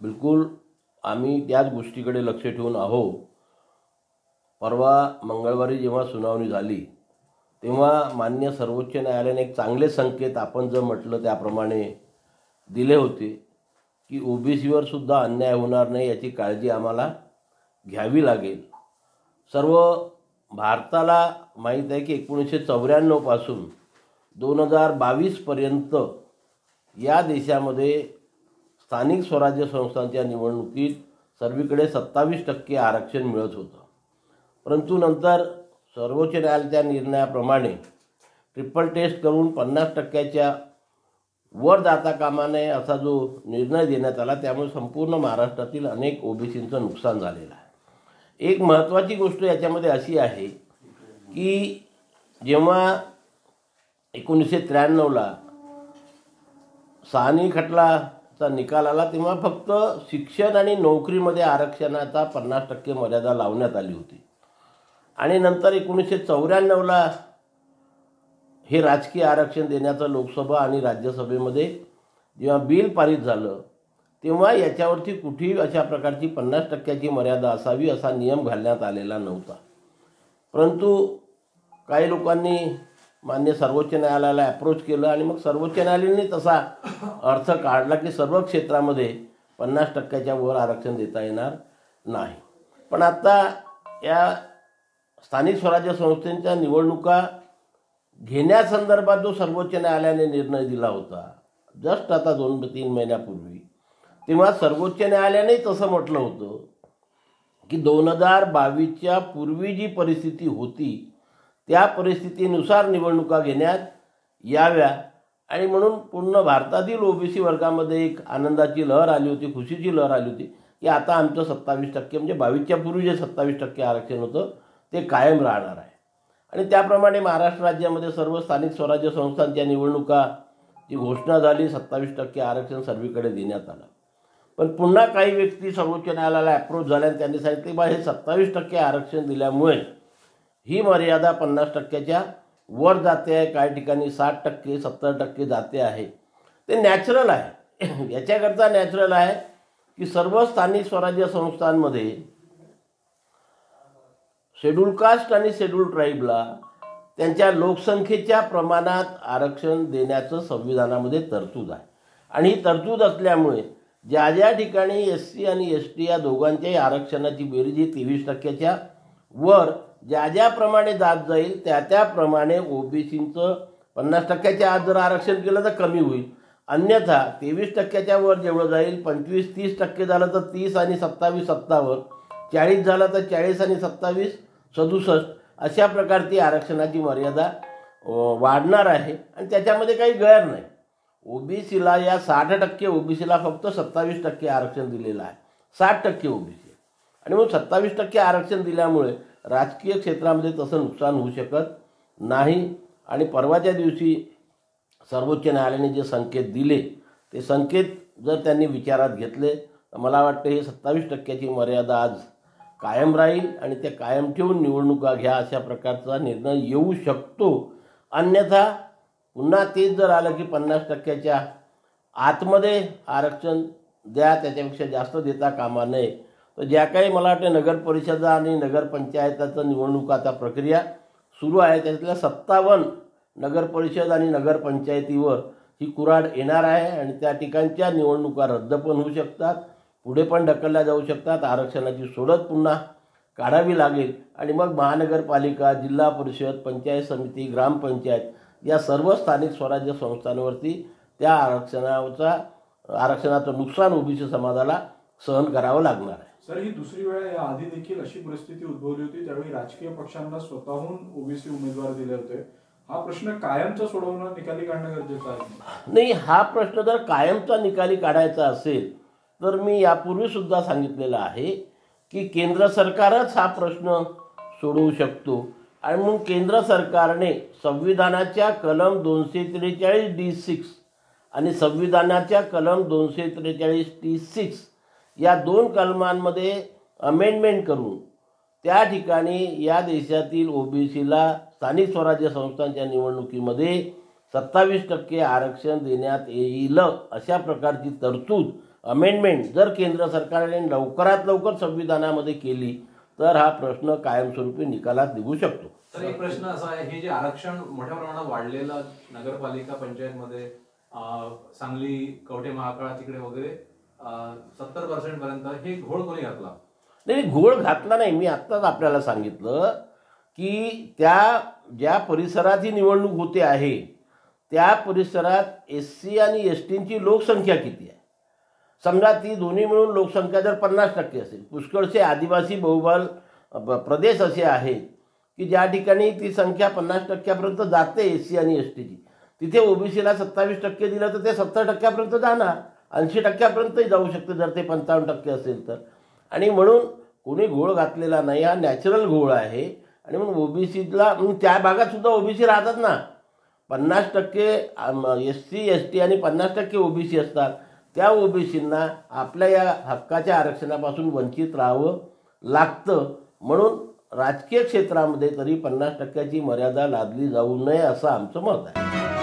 बिलकुल आम्ही त्याच गोष्टीकडे लक्ष ठेवून आहोत. परवा मंगळवारी जेव्हा सुनावणी झाली तेव्हा मान्य सर्वोच्च न्यायालयाने एक चांगले संकेत आपण जर म्हटलं त्याप्रमाणे दिले होते की ओबीसीवर सुद्धा अन्याय होणार नाही याची काळजी आम्हाला घ्यावी लागेल. सर्व भारताला माहीत आहे की 1994 पासून 2022पर्यंत या देशामध्ये स्थानिक स्वराज्य संस्थांच्या निवडणुकीत सर्वीकडे 27% आरक्षण मिळत होतं. परंतु नंतर सर्वोच्च न्यायालयाच्या निर्णयाप्रमाणे ट्रिपल टेस्ट करून 50%च्या वर जाता कामा नये असा जो निर्णय देण्यात आला त्यामुळे संपूर्ण महाराष्ट्रातील अनेक ओबीसींचं नुकसान झालेलं आहे. एक महत्त्वाची गोष्ट याच्यामध्ये अशी आहे की जेव्हा 1993ला सानी खटलाचा निकाल आला तेव्हा फक्त शिक्षण आणि नोकरीमध्ये आरक्षणाचा 50% मर्यादा लावण्यात आली होती. आणि नंतर 1994ला हे राजकीय आरक्षण देण्याचं लोकसभा आणि राज्यसभेमध्ये जेव्हा बिल पारित झालं तेव्हा याच्यावरती कुठेही अशा प्रकारची 50%ची मर्यादा असावी असा नियम घालण्यात आलेला नव्हता. परंतु काही लोकांनी मान्य सर्वोच्च न्यायालयाला अप्रोच केलं आणि मग सर्वोच्च न्यायालयाने तसा अर्थ काढला की सर्व क्षेत्रामध्ये 50%च्या वर आरक्षण देता येणार नाही. पण आता या स्थानिक स्वराज्य संस्थांच्या निवडणुका घेण्यासंदर्भात जो सर्वोच्च न्यायालयाने निर्णय दिला होता जस्ट आता 2-3 महिन्यापूर्वी तेव्हा सर्वोच्च न्यायालयाने तसं म्हटलं होतं की 2022च्या पूर्वी जी परिस्थिती होती त्या परिस्थितीनुसार निवडणुका घेण्यात याव्या. आणि म्हणून पूर्ण भारतातील ओबीसी वर्गामध्ये एक आनंदाची लहर आली होती, खुशीची लहर आली होती की आता आमचं 27% म्हणजे 22च्या पूर्वी जे 27% आरक्षण होतं ते कायम राहणार आहे. आणि त्याप्रमाणे महाराष्ट्र राज्यामध्ये सर्व स्थानिक स्वराज्य संस्थांच्या निवडणुकाची घोषणा झाली. 27% आरक्षण सर्वीकडे देण्यात आलं. पण पुन्हा काही व्यक्ती सर्वोच्च न्यायालयाला अप्रोच झाल्या आणि त्यांनी सांगितले बा हे 27% आरक्षण दिल्यामुळे ही मर्यादा 50%च्या वर जाते आहे, काही ठिकाणी 60%, 70% जाते आहे. ते नॅचरल आहे. याच्याकरता नॅचरल आहे की सर्व स्थानिक स्वराज्य संस्थांमध्ये शेड्यूल कास्ट आणि शेड्यूल ट्राईबला त्यांच्या लोकसंख्येच्या प्रमाणात आरक्षण देण्याचं संविधानामध्ये तरतूद आहे. आणि ही तरतूद असल्यामुळे ज्या ज्या ठिकाणी SC आणि ST या दोघांच्याही आरक्षणाची बेरीज ही 23%च्या वर ज्या ज्याप्रमाणे जात जाईल त्याप्रमाणे ओबीसींचं 50%च्या आत जर आरक्षण केलं तर कमी होईल. अन्यथा 23%च्या वर जेवढं जाईल 25-30% झालं तर 30 आणि 27 57, 40 झालं तर 40 आणि 27 67 अशा प्रकारची आरक्षणाची मर्यादा वाढणार आहे. आणि त्याच्यामध्ये काही गैर नाही. ओबीसीला या 60% ओबीसीला फक्त 27% आरक्षण दिलेलं आहे. 60% ओबीसी आणि मग 27% आरक्षण दिल्यामुळे राजकीय क्षेत्रामध्ये तसं नुकसान होऊ शकत नाही. आणि परवाच्या दिवशी सर्वोच्च न्यायालयाने जे संकेत दिले ते संकेत जर त्यांनी विचारात घेतले तर मला वाटतं हे 27%ची मर्यादा आज कायम राहील आणि ते कायम ठेवून निवडणुका घ्या अशा प्रकारचा निर्णय येऊ शकतो. अन्यथा पुन्हा तेच जर आलं की 50%च्या आतमध्ये आरक्षण द्या, त्याच्यापेक्षा जास्त देता कामा नये. तर ज्या काही मला वाटतं नगर परिषदा आणि नगरपंचायताचं निवडणुकाचा प्रक्रिया सुरू आहे त्यातल्या 57 नगर परिषद आणि नगरपंचायतीवर ही कुऱ्हाड येणार आहे. आणि त्या ठिकाणच्या निवडणुका रद्द पण होऊ शकतात, पुढे पण ढकलल्या जाऊ शकतात. आरक्षणाची सोडत पुन्हा काढावी लागेल आणि मग महानगरपालिका, जिल्हा परिषद, पंचायत समिती, ग्रामपंचायत या सर्व स्थानिक स्वराज्य संस्थांवरती त्या आरक्षणाचं नुकसान ओबीसी समाजाला सहन करावं लागणार आहे. सर, ही दुसरी वेळ या आधी देखील अशी परिस्थिती उद्भवली होती त्यावेळी राजकीय पक्षांना स्वतःहून ओबीसी उमेदवार दिले होते. हा प्रश्न कायमचा सोडवणं, निकाली काढणं गरजेचं आहे. नाही, हा प्रश्न जर कायमचा निकाली काढायचा असेल तर मी यापूर्वी सुद्धा सांगितलेलं आहे की केंद्र सरकारच हा प्रश्न सोडवू शकतो. आणि म्हणून केंद्र सरकारने संविधानाच्या कलम 243D6 आणि संविधानाच्या कलम 243T6 या 2 कलमांमध्ये अमेंडमेंट करून त्या ठिकाणी या देशातील ओबीसीला स्थानिक स्वराज्य संस्थांच्या निवडणुकीमध्ये 27% आरक्षण देण्यात येईल अशा प्रकारची तरतूद अमेंडमेंट जर केंद्र सरकारने लवकरात लवकर संविधानामध्ये केली तर हा प्रश्न कायमस्वरूपी निकालात निघू शकतो. तर एक प्रश्न असा आहे, हे जे आरक्षण मोठ्या प्रमाणात वाढलेलं नगरपालिका पंचायतमध्ये सांगली, कवठे महाकाळ तिकडे वगैरे 70% पर्यंत, हे घोळ कोणी घातला? नाही, घोळ घातला नाही. मी आत्ताच आपल्याला सांगितलं की त्या ज्या परिसरात ही निवडणूक होते आहे त्या परिसरात SC आणि STची लोकसंख्या किती आहे. समजा ती दोन्ही मिळून लोकसंख्या जर 50% असेल, पुष्कळसे आदिवासी बहुबल प्रदेश असे आहेत की ज्या ठिकाणी ती संख्या 50% जाते SC आणि STची, तिथे OBCला 27% दिलं तर ते 70% जाणार, 80% जाऊ शकते जर ते 55% असेल तर. आणि म्हणून कोणी घोळ घातलेला नाही, हा नॅचरल घोळ आहे. आणि म्हणून OBCला त्या भागात सुद्धा OBC राहतात ना, 50% SC ST आणि 50% OBC असतात. त्या OBCंना आपल्या या हक्काच्या आरक्षणापासून वंचित राहावं लागतं. म्हणून राजकीय क्षेत्रामध्ये तरी 50%ची मर्यादा लादली जाऊ नये असं आमचं मत आहे.